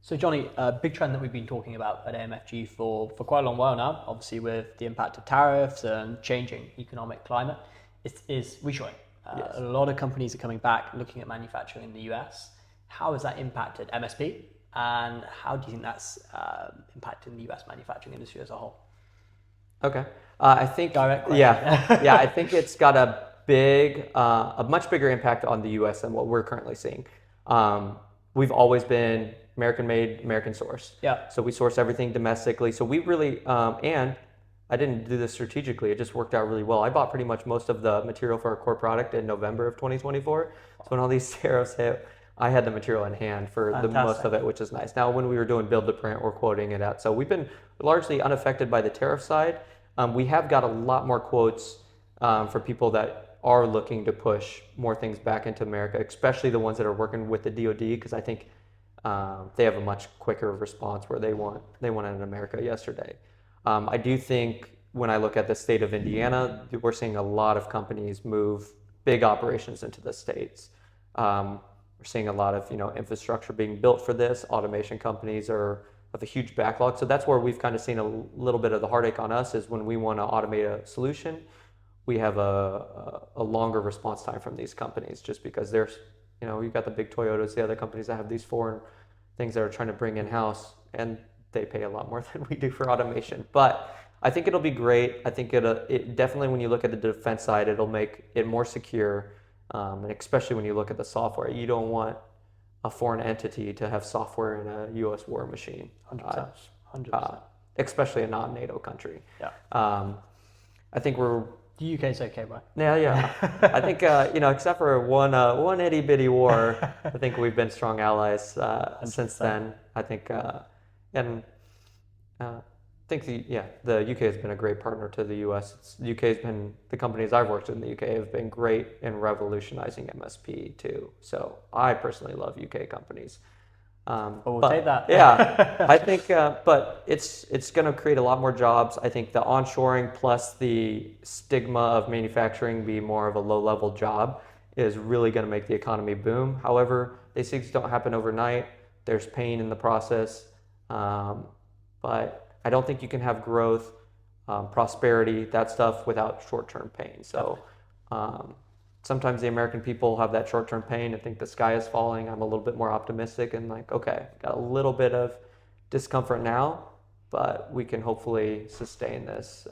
So Johnny, a big trend that we've been talking about at AMFG for quite a long while now, obviously with the impact of tariffs and changing economic climate, is reshoring. A Yes. lot of companies are coming back looking at manufacturing in the US. How has that impacted MSP, and how do you think that's impacting the US manufacturing industry as a whole? Okay. I think, Direct question. yeah, I think it's got a much bigger impact on the U.S. than what we're currently seeing. We've always been American made, American sourced. Yeah. So we source everything domestically. So we really, and I didn't do this strategically. It just worked out really well. I bought pretty much most of the material for our core product in November of 2024. So when all these tariffs hit, I had the material in hand for the most of it, which is nice. Now, when we were doing build to print, we're quoting it out. So we've been largely unaffected by the tariff side. We have got a lot more quotes for people that are looking to push more things back into America, especially the ones that are working with the DoD, because I think they have a much quicker response where they want it in America yesterday. I do think when I look at the state of Indiana, we're seeing a lot of companies move big operations into the states. We're seeing a lot of infrastructure being built for this. Automation companies are of a huge backlog. So that's where we've kind of seen a little bit of the heartache on us is when we want to automate a solution, we have a longer response time from these companies just because there's, you've got the big Toyotas, the other companies that have these foreign things that are trying to bring in-house, and they pay a lot more than we do for automation. But I think it'll be great. I think it definitely, when you look at the defense side, it'll make it more secure, and especially when you look at the software. You don't want a foreign entity to have software in a U.S. war machine. 100%. 100%. Especially a non-NATO country. Yeah. I think we're The UK's okay, right? yeah. I think except for one itty bitty war, I think we've been strong allies since then. I think and I think the UK has been a great partner to the US. The companies I've worked in the UK have been great in revolutionizing MSP too. So I personally love UK companies. We'll take that. Yeah, I think, but it's going to create a lot more jobs. I think the onshoring plus the stigma of manufacturing be more of a low-level job is really going to make the economy boom. However, these things don't happen overnight. There's pain in the process, but I don't think you can have growth, prosperity, that stuff without short-term pain. So. Sometimes the American people have that short-term pain and think the sky is falling. I'm a little bit more optimistic and like, okay, got a little bit of discomfort now, but we can hopefully sustain this